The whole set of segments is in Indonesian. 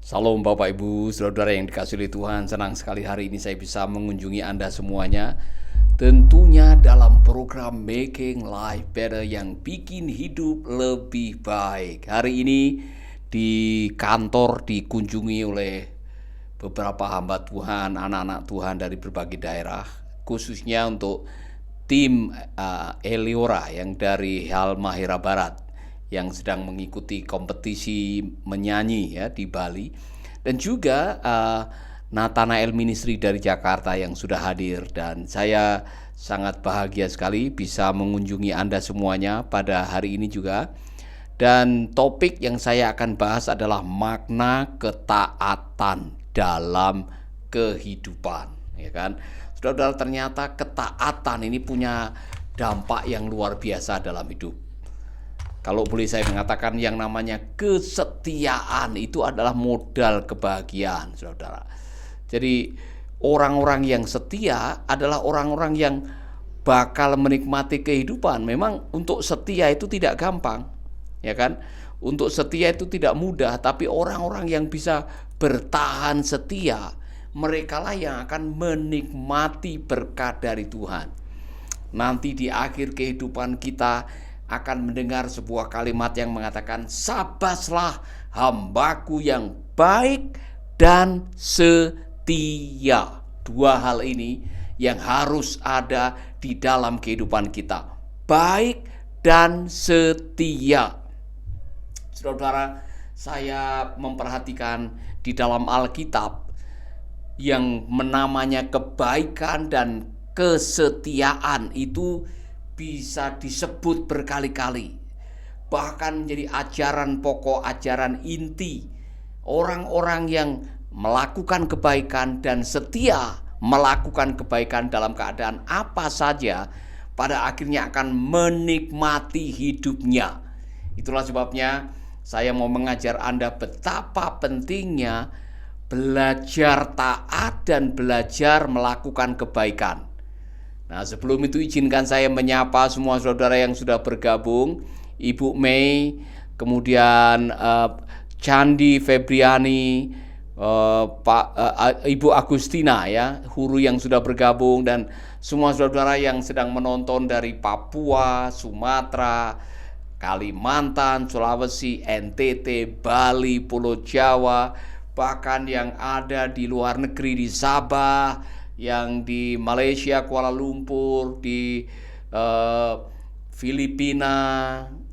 Salam Bapak Ibu, saudara yang dikasihi oleh Tuhan. Senang sekali hari ini saya bisa mengunjungi Anda semuanya. Tentunya dalam program Making Life Better yang bikin hidup lebih baik. Hari ini di kantor dikunjungi oleh beberapa hamba Tuhan, anak-anak Tuhan dari berbagai daerah, khususnya untuk tim Eliora yang dari Halmahera Barat yang sedang mengikuti kompetisi menyanyi ya di Bali, dan juga Nathanael Ministry dari Jakarta yang sudah hadir, dan saya sangat bahagia sekali bisa mengunjungi Anda semuanya pada hari ini juga. Dan topik yang saya akan bahas adalah makna ketaatan dalam kehidupan, ya kan? Saudara, ternyata ketaatan ini punya dampak yang luar biasa dalam hidup. Kalau boleh saya mengatakan, yang namanya kesetiaan itu adalah modal kebahagiaan, saudara. Jadi orang-orang yang setia adalah orang-orang yang bakal menikmati kehidupan. Memang untuk setia itu tidak gampang, ya kan? Untuk setia itu tidak mudah, tapi orang-orang yang bisa bertahan setia, merekalah yang akan menikmati berkat dari Tuhan. Nanti di akhir kehidupan kita akan mendengar sebuah kalimat yang mengatakan, "Sabaslah hambaku yang baik dan setia." Dua hal ini yang harus ada di dalam kehidupan kita, baik dan setia. Saudara, saya memperhatikan di dalam Alkitab yang menamanya kebaikan dan kesetiaan itu bisa disebut berkali-kali, bahkan menjadi ajaran pokok, ajaran inti. Orang-orang yang melakukan kebaikan dan setia melakukan kebaikan dalam keadaan apa saja, pada akhirnya akan menikmati hidupnya. Itulah sebabnya saya mau mengajar Anda betapa pentingnya belajar taat dan belajar melakukan kebaikan. Nah, sebelum itu izinkan saya menyapa semua saudara yang sudah bergabung. Ibu Mei, kemudian Candi Febriani, Ibu Agustina ya, Huru yang sudah bergabung, dan semua saudara yang sedang menonton dari Papua, Sumatera, Kalimantan, Sulawesi, NTT, Bali, Pulau Jawa, bahkan yang ada di luar negeri di Sabah, yang di Malaysia, Kuala Lumpur, di Filipina,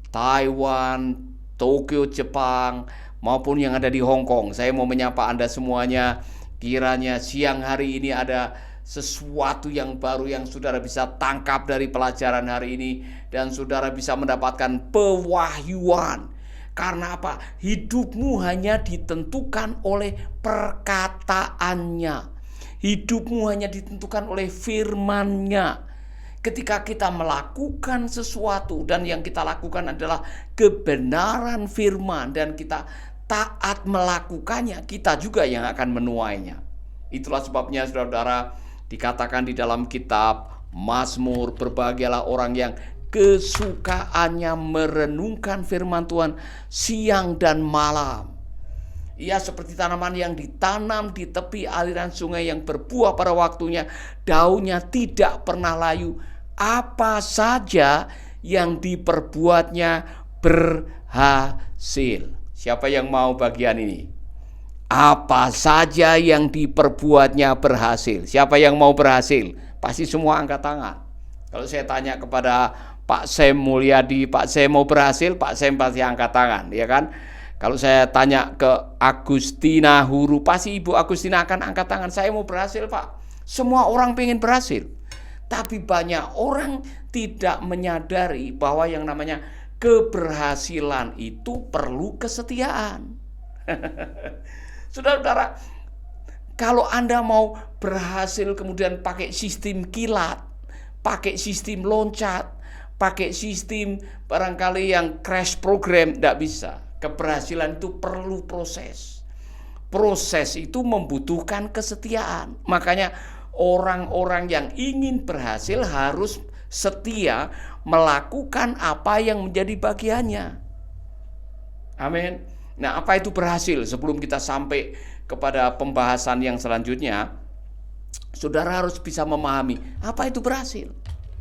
Taiwan, Tokyo, Jepang, maupun yang ada di Hong Kong. Saya mau menyapa Anda semuanya. Kiranya siang hari ini ada sesuatu yang baru yang saudara bisa tangkap dari pelajaran hari ini, dan saudara bisa mendapatkan pewahyuan. Karena apa? Hidupmu hanya ditentukan oleh perkataannya. Hidupmu hanya ditentukan oleh firman-Nya. Ketika kita melakukan sesuatu dan yang kita lakukan adalah kebenaran firman, dan kita taat melakukannya, kita juga yang akan menuainya. Itulah sebabnya saudara, dikatakan di dalam kitab Mazmur, berbahagialah orang yang kesukaannya merenungkan firman Tuhan siang dan malam. Ia seperti tanaman yang ditanam di tepi aliran sungai yang berbuah pada waktunya, daunnya tidak pernah layu, apa saja yang diperbuatnya berhasil. Siapa yang mau bagian ini? Apa saja yang diperbuatnya berhasil. Siapa yang mau berhasil? Pasti semua angkat tangan. Kalau saya tanya kepada Pak Sem Mulyadi, Pak Sem mau berhasil? Pak Sem pasti angkat tangan, ya kan? Kalau saya tanya ke Agustina Huru, pasti Ibu Agustina akan angkat tangan. Saya mau berhasil, Pak. Semua orang pengen berhasil. Tapi banyak orang tidak menyadari bahwa yang namanya keberhasilan itu perlu kesetiaan. Saudara-saudara, kalau Anda mau berhasil kemudian pakai sistem kilat, pakai sistem loncat, pakai sistem barangkali yang crash program, tidak bisa. Keberhasilan itu perlu proses. Proses itu membutuhkan kesetiaan. Makanya orang-orang yang ingin berhasil harus setia melakukan apa yang menjadi bagiannya. Amin. Nah, apa itu berhasil? Sebelum kita sampai kepada pembahasan yang selanjutnya, saudara harus bisa memahami apa itu berhasil.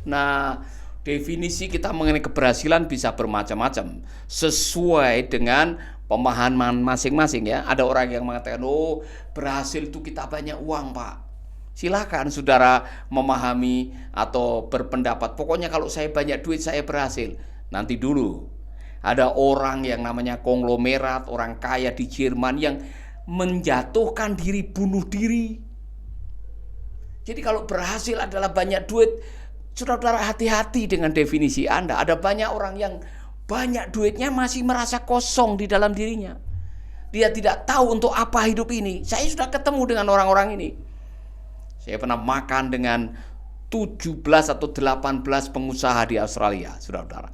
Nah, definisi kita mengenai keberhasilan bisa bermacam-macam sesuai dengan pemahaman masing-masing ya. Ada orang yang mengatakan, oh berhasil itu kita banyak uang pak. Silakan saudara memahami atau berpendapat, pokoknya kalau saya banyak duit saya berhasil. Nanti dulu, ada orang yang namanya konglomerat, orang kaya di Jerman yang menjatuhkan diri, bunuh diri. Jadi kalau berhasil adalah banyak duit, saudara hati-hati dengan definisi Anda. Ada banyak orang yang banyak duitnya masih merasa kosong di dalam dirinya. Dia tidak tahu untuk apa hidup ini. Saya sudah ketemu dengan orang-orang ini. Saya pernah makan dengan 17 atau 18 pengusaha di Australia, saudara-saudara.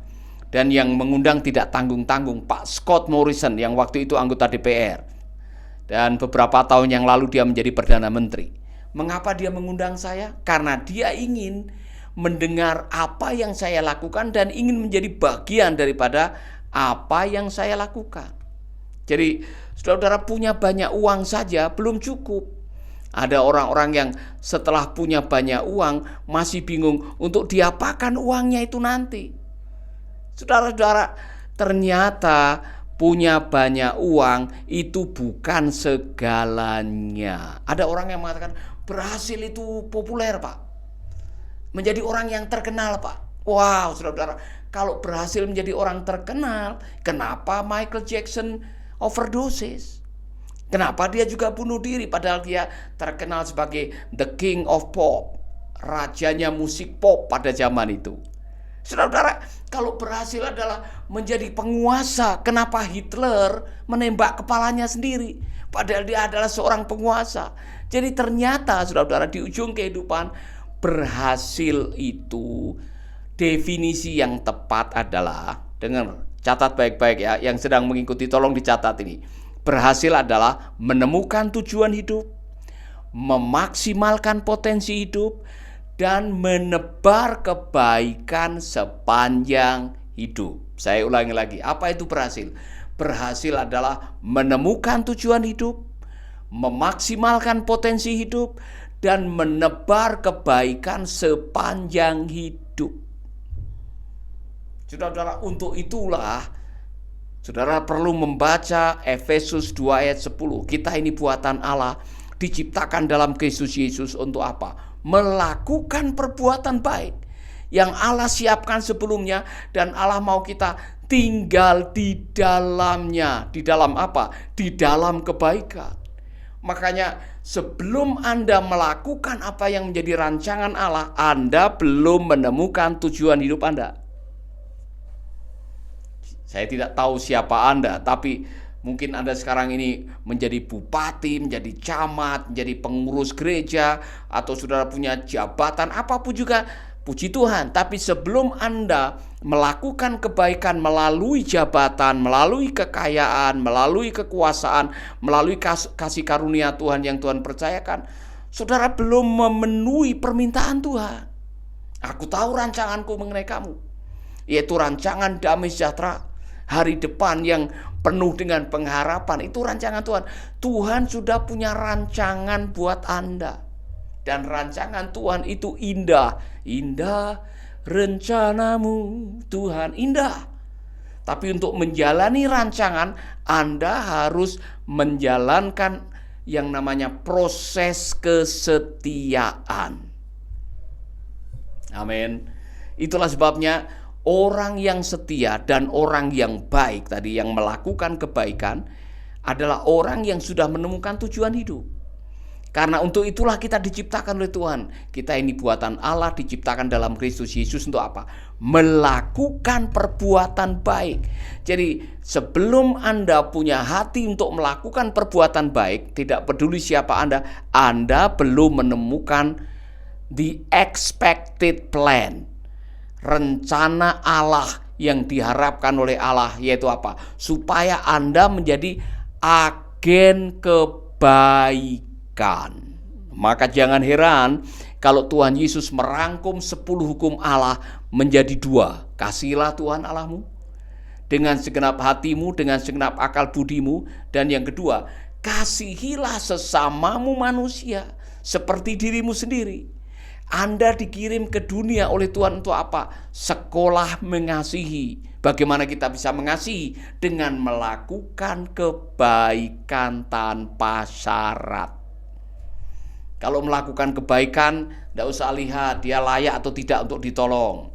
Dan yang mengundang tidak tanggung-tanggung, Pak Scott Morrison yang waktu itu anggota DPR. Dan beberapa tahun yang lalu dia menjadi Perdana Menteri. Mengapa dia mengundang saya? Karena dia ingin mendengar apa yang saya lakukan dan ingin menjadi bagian daripada apa yang saya lakukan. Jadi saudara-saudara punya banyak uang saja belum cukup. Ada orang-orang yang setelah punya banyak uang masih bingung untuk diapakan uangnya itu nanti. Saudara-saudara, ternyata punya banyak uang itu bukan segalanya. Ada orang yang mengatakan berhasil itu populer pak, menjadi orang yang terkenal pak. Wow saudara-saudara, kalau berhasil menjadi orang terkenal, kenapa Michael Jackson overdosis? Kenapa dia juga bunuh diri padahal dia terkenal sebagai the king of pop, rajanya musik pop pada zaman itu. Saudara-saudara, kalau berhasil adalah menjadi penguasa, kenapa Hitler menembak kepalanya sendiri padahal dia adalah seorang penguasa? Jadi ternyata saudara-saudara di ujung kehidupan, berhasil itu definisi yang tepat adalah, dengar, catat baik-baik ya, yang sedang mengikuti tolong dicatat ini. Berhasil adalah menemukan tujuan hidup, memaksimalkan potensi hidup, dan menebar kebaikan sepanjang hidup. Saya ulangi lagi, apa itu berhasil? Berhasil adalah menemukan tujuan hidup, memaksimalkan potensi hidup, dan menebar kebaikan sepanjang hidup. Saudara-saudara, untuk itulah saudara perlu membaca Efesus 2 ayat 10. Kita ini buatan Allah, diciptakan dalam Kristus Yesus untuk apa? Melakukan perbuatan baik yang Allah siapkan sebelumnya, dan Allah mau kita tinggal di dalamnya. Di dalam apa? Di dalam kebaikan. Makanya sebelum Anda melakukan apa yang menjadi rancangan Allah, Anda belum menemukan tujuan hidup Anda. Saya tidak tahu siapa Anda, tapi mungkin Anda sekarang ini menjadi bupati, menjadi camat, menjadi pengurus gereja, atau saudara punya jabatan apapun juga, puji Tuhan. Tapi sebelum Anda melakukan kebaikan melalui jabatan, melalui kekayaan, melalui kekuasaan, melalui kasih karunia Tuhan yang Tuhan percayakan, saudara belum memenuhi permintaan Tuhan. Aku tahu rancanganku mengenai kamu, yaitu rancangan damai sejahtera, hari depan yang penuh dengan pengharapan. Itu rancangan Tuhan. Tuhan sudah punya rancangan buat Anda. Dan rancangan Tuhan itu indah. Indah rencanamu Tuhan, indah. Tapi untuk menjalani rancangan, Anda harus menjalankan yang namanya proses kesetiaan. Amin. Itulah sebabnya orang yang setia dan orang yang baik tadi, yang melakukan kebaikan, adalah orang yang sudah menemukan tujuan hidup. Karena untuk itulah kita diciptakan oleh Tuhan. Kita ini buatan Allah, diciptakan dalam Kristus Yesus untuk apa? Melakukan perbuatan baik. Jadi sebelum Anda punya hati untuk melakukan perbuatan baik, tidak peduli siapa Anda belum menemukan the expected plan, rencana Allah yang diharapkan oleh Allah, yaitu apa? Supaya Anda menjadi agen kebaikan. Maka jangan heran kalau Tuhan Yesus merangkum 10 hukum Allah menjadi 2. Kasihilah Tuhan Allahmu dengan segenap hatimu, dengan segenap akal budimu. Dan yang kedua, kasihilah sesamamu manusia seperti dirimu sendiri. Anda dikirim ke dunia oleh Tuhan untuk apa? Sekolah mengasihi. Bagaimana kita bisa mengasihi? Dengan melakukan kebaikan tanpa syarat. Kalau melakukan kebaikan, tidak usah lihat dia layak atau tidak untuk ditolong.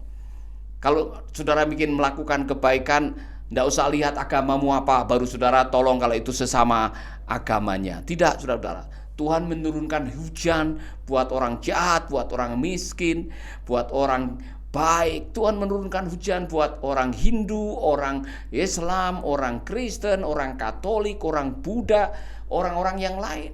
Kalau saudara bikin melakukan kebaikan, tidak usah lihat agamamu apa, baru saudara tolong kalau itu sesama agamanya. Tidak, saudara-saudara. Tuhan menurunkan hujan buat orang jahat, buat orang miskin, buat orang baik. Tuhan menurunkan hujan buat orang Hindu, orang Islam, orang Kristen, orang Katolik, orang Buddha, orang-orang yang lain.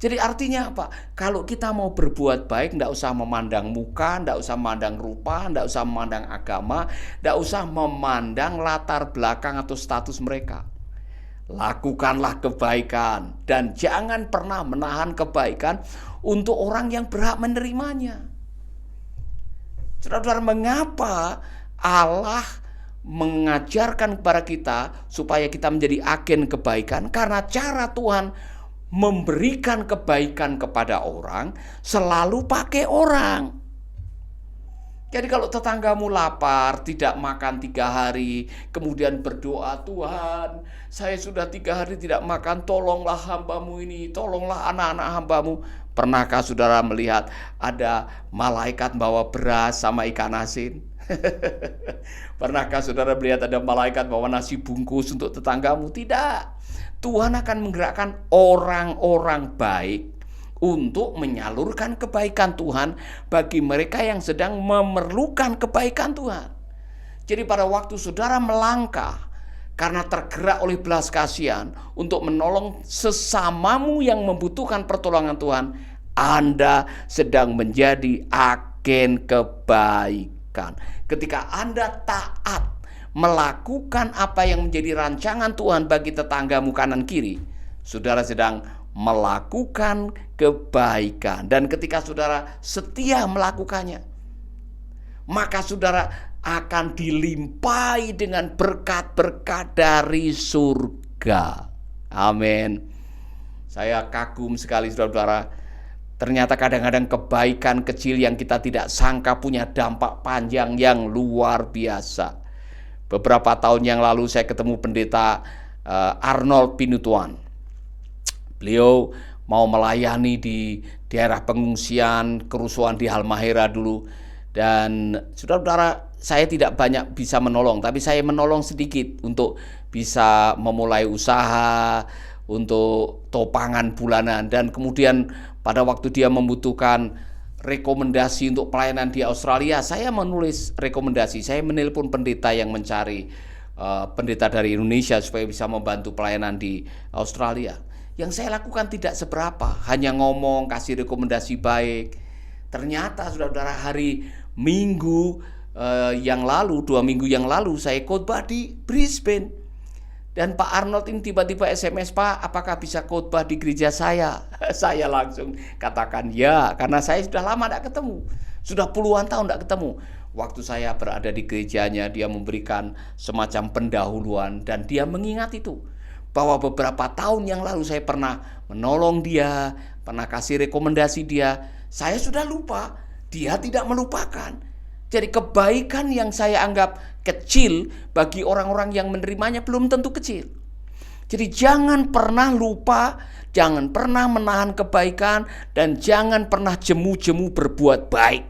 Jadi artinya apa? Kalau kita mau berbuat baik, tidak usah memandang muka, tidak usah memandang rupa, tidak usah memandang agama, tidak usah memandang latar belakang atau status mereka. Lakukanlah kebaikan dan jangan pernah menahan kebaikan untuk orang yang berhak menerimanya. Saudara-saudara, mengapa Allah mengajarkan kepada kita supaya kita menjadi agen kebaikan? Karena cara Tuhan memberikan kebaikan kepada orang selalu pakai orang. Jadi kalau tetanggamu lapar, tidak makan 3 hari, kemudian berdoa, Tuhan, saya sudah 3 hari tidak makan, tolonglah hambamu ini, tolonglah anak-anak hambamu. Pernahkah saudara melihat ada malaikat bawa beras sama ikan asin? Pernahkah saudara melihat ada malaikat bawa nasi bungkus untuk tetanggamu? Tidak. Tuhan akan menggerakkan orang-orang baik untuk menyalurkan kebaikan Tuhan bagi mereka yang sedang memerlukan kebaikan Tuhan. Jadi pada waktu saudara melangkah karena tergerak oleh belas kasihan untuk menolong sesamamu yang membutuhkan pertolongan Tuhan, Anda sedang menjadi agen kebaikan. Ketika Anda taat melakukan apa yang menjadi rancangan Tuhan bagi tetanggamu kanan kiri, saudara sedang melakukan kebaikan. Dan ketika saudara setia melakukannya, maka saudara akan dilimpahi dengan berkat-berkat dari surga. Amin. Saya kagum sekali saudara-saudara. Ternyata kadang-kadang kebaikan kecil yang kita tidak sangka punya dampak panjang yang luar biasa. Beberapa tahun yang lalu saya ketemu pendeta Arnold Pinutuan. Beliau mau melayani di daerah pengungsian, kerusuhan di Halmahera dulu. Dan saudara-saudara, saya tidak banyak bisa menolong, tapi saya menolong sedikit untuk bisa memulai usaha, untuk topangan bulanan. Dan kemudian pada waktu dia membutuhkan rekomendasi untuk pelayanan di Australia, saya menulis rekomendasi. Saya menelpon pendeta yang mencari pendeta dari Indonesia supaya bisa membantu pelayanan di Australia. Yang saya lakukan tidak seberapa, hanya ngomong, kasih rekomendasi baik. Ternyata saudara-saudara, hari Minggu yang lalu, 2 minggu yang lalu, saya khotbah di Brisbane. Dan Pak Arnold ini tiba-tiba SMS, Pak, apakah bisa khotbah di gereja saya? Saya langsung katakan ya, karena saya sudah lama tidak ketemu. Sudah puluhan tahun tidak ketemu. Waktu saya berada di gerejanya, dia memberikan semacam pendahuluan dan dia mengingat itu. Bahwa beberapa tahun yang lalu saya pernah menolong dia, pernah kasih rekomendasi dia. Saya sudah lupa, dia tidak melupakan. Jadi kebaikan yang saya anggap kecil bagi orang-orang yang menerimanya belum tentu kecil. Jadi jangan pernah lupa, jangan pernah menahan kebaikan, dan jangan pernah jemu-jemu berbuat baik.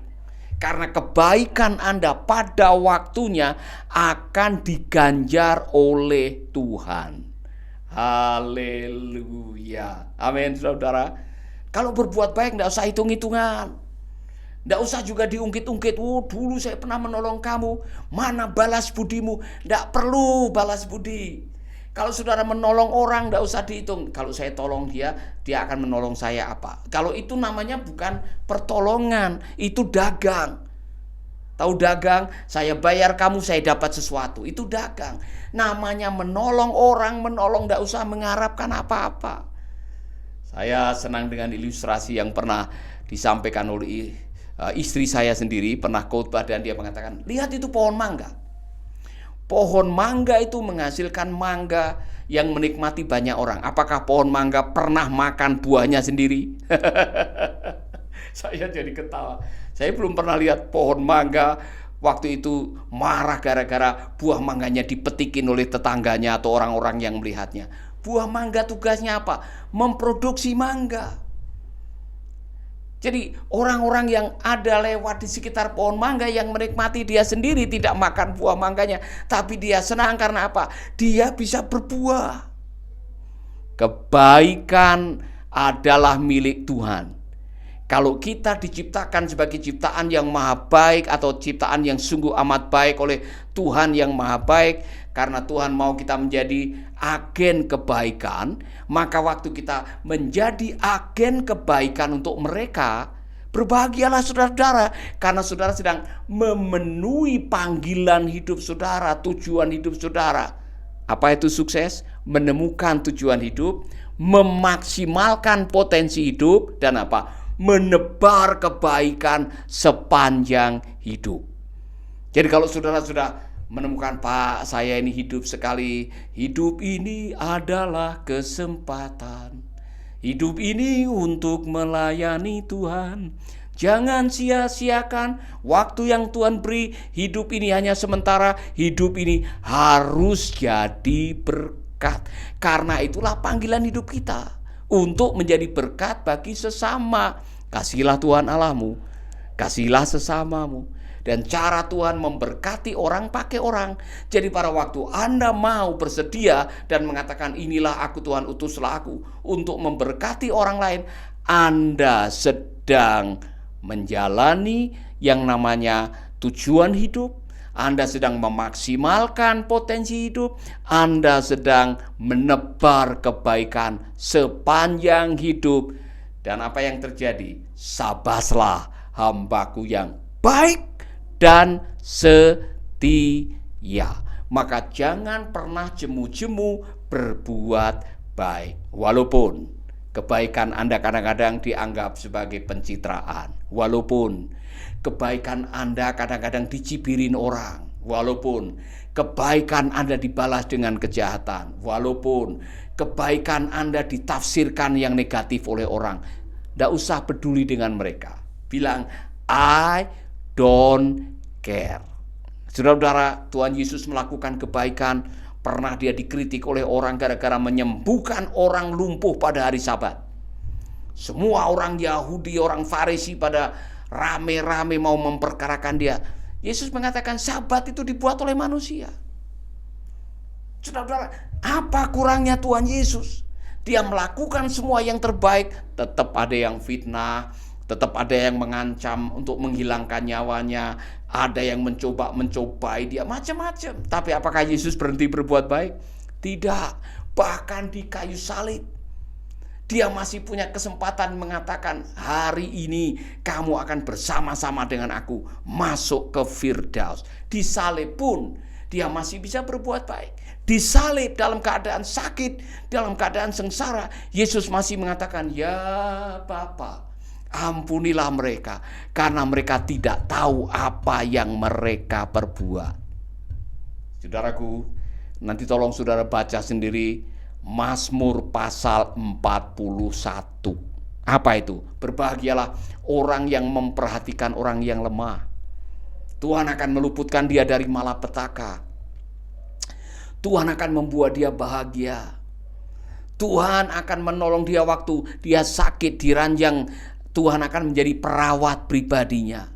Karena kebaikan Anda pada waktunya akan diganjar oleh Tuhan. Haleluya. Amin, saudara. Kalau berbuat baik tidak usah hitung-hitungan. Tidak usah juga diungkit-ungkit. Dulu saya pernah menolong kamu. Mana balas budimu? Tidak perlu balas budi. Kalau saudara menolong orang, tidak usah dihitung. Kalau saya tolong dia, dia akan menolong saya apa? Kalau itu namanya bukan pertolongan, itu dagang. Tahu dagang? Saya bayar kamu, saya dapat sesuatu. Itu dagang. Namanya menolong orang, menolong, tidak usah mengharapkan apa-apa. Saya senang dengan ilustrasi yang pernah disampaikan oleh istri saya sendiri. Pernah khotbah dan dia mengatakan, lihat itu pohon mangga. pohon mangga itu menghasilkan mangga yang menikmati banyak orang. Apakah pohon mangga pernah makan buahnya sendiri? Saya jadi ketawa. Saya belum pernah lihat pohon mangga waktu itu marah gara-gara buah mangganya dipetikin oleh tetangganya atau orang-orang yang melihatnya. Buah mangga tugasnya apa? Memproduksi mangga. Jadi orang-orang yang ada lewat di sekitar pohon mangga yang menikmati, dia sendiri tidak makan buah mangganya, tapi dia senang karena apa? Dia bisa berbuah. Kebaikan adalah milik Tuhan. Kalau kita diciptakan sebagai ciptaan yang maha baik atau ciptaan yang sungguh amat baik oleh Tuhan yang maha baik, karena Tuhan mau kita menjadi agen kebaikan, maka waktu kita menjadi agen kebaikan untuk mereka, berbahagialah saudara-saudara, karena saudara sedang memenuhi panggilan hidup saudara, tujuan hidup saudara. Apa itu sukses? Menemukan tujuan hidup, memaksimalkan potensi hidup, dan apa? Menebar kebaikan sepanjang hidup. Jadi kalau saudara sudah menemukan, Pak, saya ini hidup sekali. Hidup ini adalah kesempatan. Hidup ini untuk melayani Tuhan. Jangan sia-siakan waktu yang Tuhan beri. Hidup ini hanya sementara. Hidup ini harus jadi berkat. Karena itulah panggilan hidup kita, untuk menjadi berkat bagi sesama. Kasihilah Tuhan Allahmu, kasihilah sesamamu. Dan cara Tuhan memberkati orang pakai orang. Jadi pada waktu Anda mau bersedia dan mengatakan, inilah aku Tuhan, utuslah aku untuk memberkati orang lain, Anda sedang menjalani yang namanya tujuan hidup. Anda sedang memaksimalkan potensi hidup. Anda sedang menebar kebaikan sepanjang hidup. Dan apa yang terjadi? Sabaslah hambaku yang baik dan setia. Maka jangan pernah jemu-jemu berbuat baik. Walaupun kebaikan Anda kadang-kadang dianggap sebagai pencitraan. Walaupun kebaikan Anda kadang-kadang dicibirin orang. Walaupun kebaikan Anda dibalas dengan kejahatan. Walaupun kebaikan Anda ditafsirkan yang negatif oleh orang. Tidak usah peduli dengan mereka. Bilang, I don't care. Saudara-saudara, Tuhan Yesus melakukan kebaikan. Pernah dia dikritik oleh orang gara-gara menyembuhkan orang lumpuh pada hari Sabat. Semua orang Yahudi, orang Farisi pada rame-rame mau memperkarakan dia. Yesus mengatakan Sabat itu dibuat oleh manusia. Saudara-saudara, apa kurangnya Tuhan Yesus? Dia melakukan semua yang terbaik, tetap ada yang fitnah, tetap ada yang mengancam untuk menghilangkan nyawanya, ada yang mencobai dia, macam-macam. Tapi apakah Yesus berhenti berbuat baik? Tidak. Bahkan di kayu salib, dia masih punya kesempatan mengatakan, hari ini kamu akan bersama-sama dengan aku masuk ke Firdaus. Di salib pun dia masih bisa berbuat baik. Disalib dalam keadaan sakit, dalam keadaan sengsara, Yesus masih mengatakan, ya Bapa, ampunilah mereka, karena mereka tidak tahu apa yang mereka perbuat. Saudaraku, nanti tolong saudara baca sendiri Mazmur pasal 41. Apa itu? Berbahagialah orang yang memperhatikan orang yang lemah. Tuhan akan meluputkan dia dari malapetaka. Tuhan akan membuat dia bahagia. Tuhan akan menolong dia waktu dia sakit, diranjang. Tuhan akan menjadi perawat pribadinya.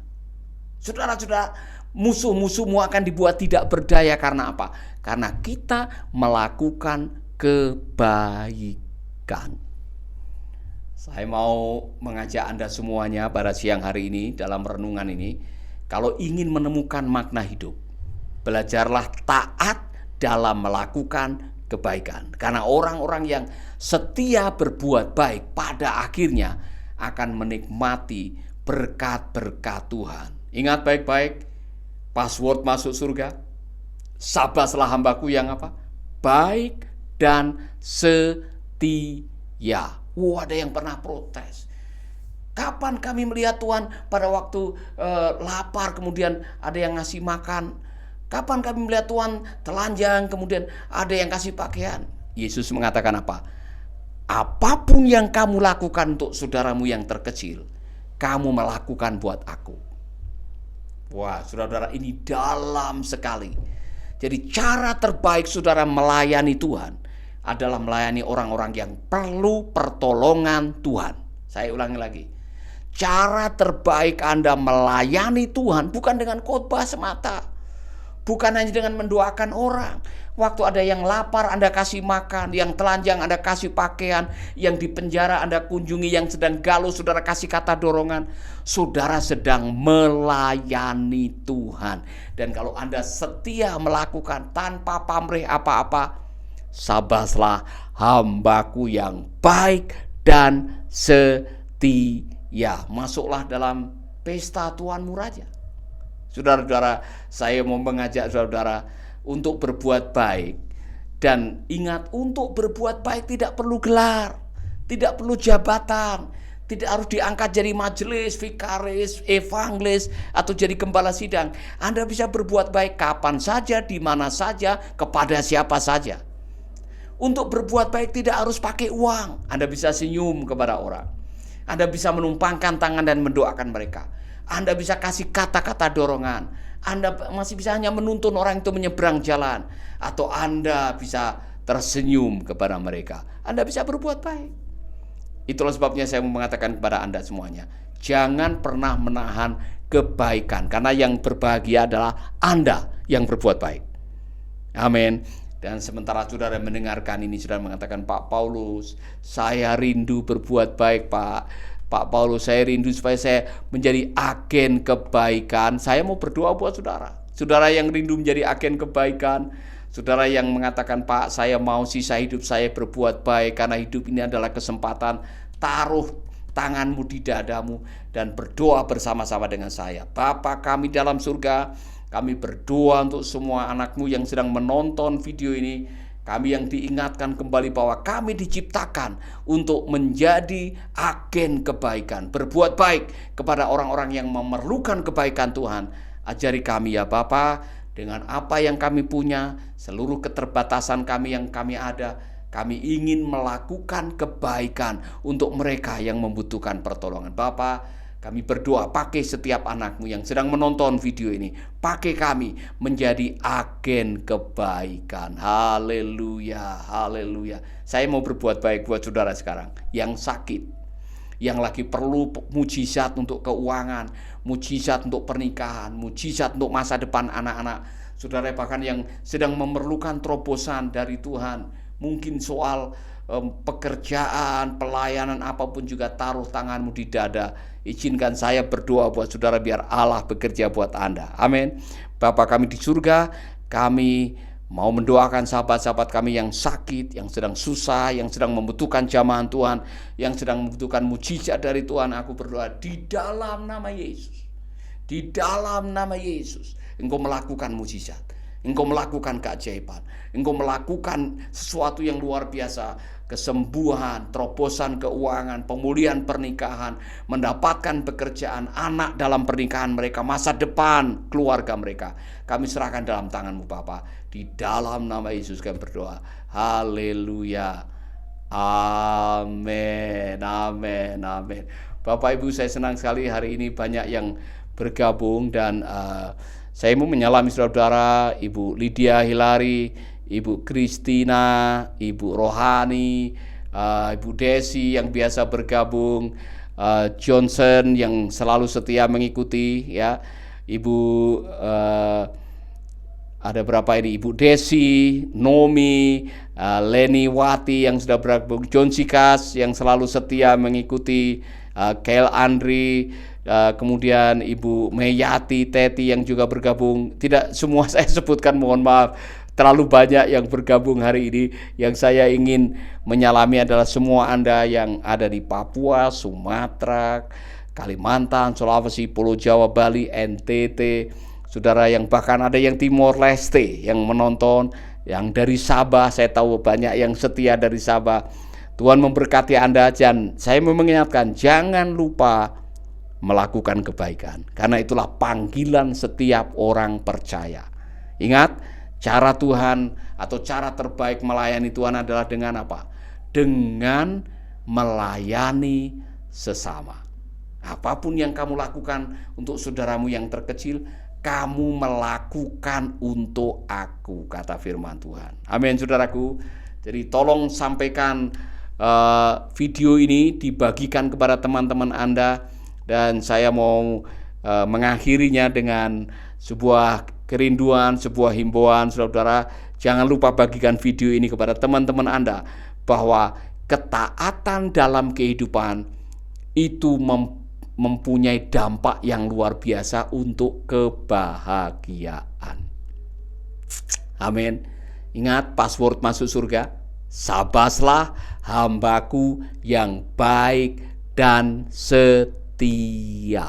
Saudara-saudara, musuh-musuhmu akan dibuat tidak berdaya karena apa? Karena kita melakukan kebaikan. Saya mau mengajak Anda semuanya pada siang hari ini dalam renungan ini, kalau ingin menemukan makna hidup, belajarlah taat dalam melakukan kebaikan. Karena orang-orang yang setia berbuat baik pada akhirnya akan menikmati berkat-berkat Tuhan. Ingat baik-baik, password masuk surga, sabaslah hambaku yang apa? Baik dan setia. Ada yang pernah protes. Kapan kami melihat Tuhan pada waktu lapar kemudian ada yang ngasih makan? Kapan kami melihat Tuhan telanjang kemudian ada yang kasih pakaian? Yesus mengatakan apa? Apapun yang kamu lakukan untuk saudaramu yang terkecil, kamu melakukan buat aku. Wah, saudara-saudara, ini dalam sekali. Jadi cara terbaik saudara melayani Tuhan adalah melayani orang-orang yang perlu pertolongan Tuhan. Saya ulangi lagi. Cara terbaik Anda melayani Tuhan bukan dengan khotbah semata. Bukan hanya dengan mendoakan orang. Waktu ada yang lapar Anda kasih makan, yang telanjang Anda kasih pakaian, yang di penjara Anda kunjungi, yang sedang galau saudara kasih kata dorongan. Saudara sedang melayani Tuhan. Dan kalau Anda setia melakukan tanpa pamrih apa-apa, sabaslah hambaku yang baik dan setia. Ya, masuklah dalam pesta Tuhanmu Raja. Saudara-saudara, saya mau mengajak saudara untuk berbuat baik. Dan ingat, untuk berbuat baik tidak perlu gelar, tidak perlu jabatan, tidak harus diangkat jadi majelis, vikaris, evangelis, atau jadi gembala sidang. Anda bisa berbuat baik kapan saja, di mana saja, kepada siapa saja. Untuk berbuat baik tidak harus pakai uang. Anda bisa senyum kepada orang. Anda bisa menumpangkan tangan dan mendoakan mereka. Anda bisa kasih kata-kata dorongan. Anda masih bisa hanya menuntun orang itu menyeberang jalan. Atau Anda bisa tersenyum kepada mereka. Anda bisa berbuat baik. Itulah sebabnya saya mau mengatakan kepada Anda semuanya, jangan pernah menahan kebaikan. Karena yang berbahagia adalah Anda yang berbuat baik. Amin. Dan sementara saudara mendengarkan ini, saudara mengatakan, Pak Paulus, saya rindu berbuat baik, Pak Paulus, saya rindu supaya saya menjadi agen kebaikan. Saya mau berdoa buat saudara. Saudara yang rindu menjadi agen kebaikan, saudara yang mengatakan, Pak, saya mau sisa hidup saya berbuat baik karena hidup ini adalah kesempatan. Taruh tanganmu di dadamu dan berdoa bersama-sama dengan saya. Bapa kami dalam surga, kami berdoa untuk semua anakmu yang sedang menonton video ini. Kami yang diingatkan kembali bahwa kami diciptakan untuk menjadi agen kebaikan. Berbuat baik kepada orang-orang yang memerlukan kebaikan Tuhan. Ajari kami ya Bapa, dengan apa yang kami punya, seluruh keterbatasan kami yang kami ada, kami ingin melakukan kebaikan untuk mereka yang membutuhkan pertolongan. Bapa, kami berdoa, pakai setiap anakmu yang sedang menonton video ini. Pakai kami menjadi agen kebaikan. Haleluya, haleluya. Saya mau berbuat baik buat saudara sekarang yang sakit, yang lagi perlu mujizat untuk keuangan, mujizat untuk pernikahan, mujizat untuk masa depan anak-anak. Saudara bahkan yang sedang memerlukan terobosan dari Tuhan. Mungkin soal pekerjaan, pelayanan, apapun juga, taruh tanganmu di dada. Izinkan saya berdoa buat saudara biar Allah bekerja buat Anda. Amin. Bapa kami di surga, kami mau mendoakan sahabat-sahabat kami yang sakit, yang sedang susah, yang sedang membutuhkan jamahan Tuhan, yang sedang membutuhkan mujizat dari Tuhan. Aku berdoa di dalam nama Yesus. Di dalam nama Yesus, Engkau melakukan mujizat. Engkau melakukan keajaiban. Engkau melakukan sesuatu yang luar biasa. Kesembuhan, terobosan keuangan, pemulihan pernikahan, mendapatkan pekerjaan, anak dalam pernikahan mereka, masa depan keluarga mereka. Kami serahkan dalam tangan-Mu Bapa. Di dalam nama Yesus kami berdoa. Haleluya. Amin. Amin. Amin. Bapak Ibu, saya senang sekali hari ini banyak yang bergabung dan saya mau menyalami saudara-saudara, Ibu Lydia Hilary, Ibu Christina, Ibu Rohani, Ibu Desi yang biasa bergabung, Johnson yang selalu setia mengikuti, ya, Ibu ada berapa ini, Ibu Desi, Nomi, Leni Wati yang sudah bergabung, John Sikas yang selalu setia mengikuti, Kael Andri, kemudian Ibu Meyati, Teti yang juga bergabung. Tidak semua saya sebutkan, mohon maaf. Terlalu banyak yang bergabung hari ini. Yang saya ingin menyalami adalah semua Anda yang ada di Papua, Sumatera, Kalimantan, Sulawesi, Pulau Jawa, Bali, NTT. Saudara yang bahkan ada yang Timor Leste yang menonton, yang dari Sabah, saya tahu banyak yang setia dari Sabah. Tuhan memberkati Anda, dan saya mau mengingatkan, jangan lupa melakukan kebaikan, karena itulah panggilan setiap orang percaya. Ingat, cara Tuhan atau cara terbaik melayani Tuhan adalah dengan apa? Dengan melayani sesama. Apapun yang kamu lakukan untuk saudaramu yang terkecil, kamu melakukan untuk aku, kata firman Tuhan. Amin, saudaraku. Jadi tolong sampaikan video ini, dibagikan kepada teman-teman Anda. Dan saya mau mengakhirinya dengan sebuah kerinduan, sebuah himbauan, saudara-saudara. Jangan lupa bagikan video ini kepada teman-teman Anda, bahwa ketaatan dalam kehidupan itu mempunyai dampak yang luar biasa untuk kebahagiaan. Amin. Ingat password masuk surga, sabaslah hambaku yang baik dan setia.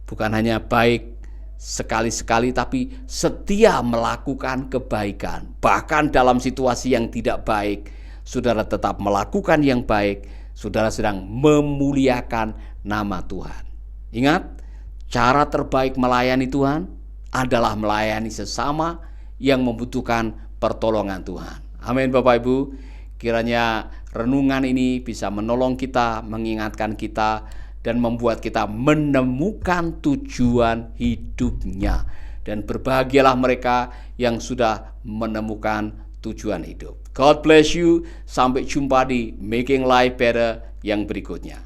Bukan hanya baik sekali-sekali, tapi setia melakukan kebaikan. Bahkan dalam situasi yang tidak baik, saudara tetap melakukan yang baik. Saudara sedang memuliakan nama Tuhan. Ingat, cara terbaik melayani Tuhan adalah melayani sesama yang membutuhkan pertolongan Tuhan. Amin, Bapak Ibu. Kiranya renungan ini bisa menolong kita, mengingatkan kita, dan membuat kita menemukan tujuan hidupnya. Dan berbahagialah mereka yang sudah menemukan tujuan hidup. God bless you. Sampai jumpa di Making Life Better yang berikutnya.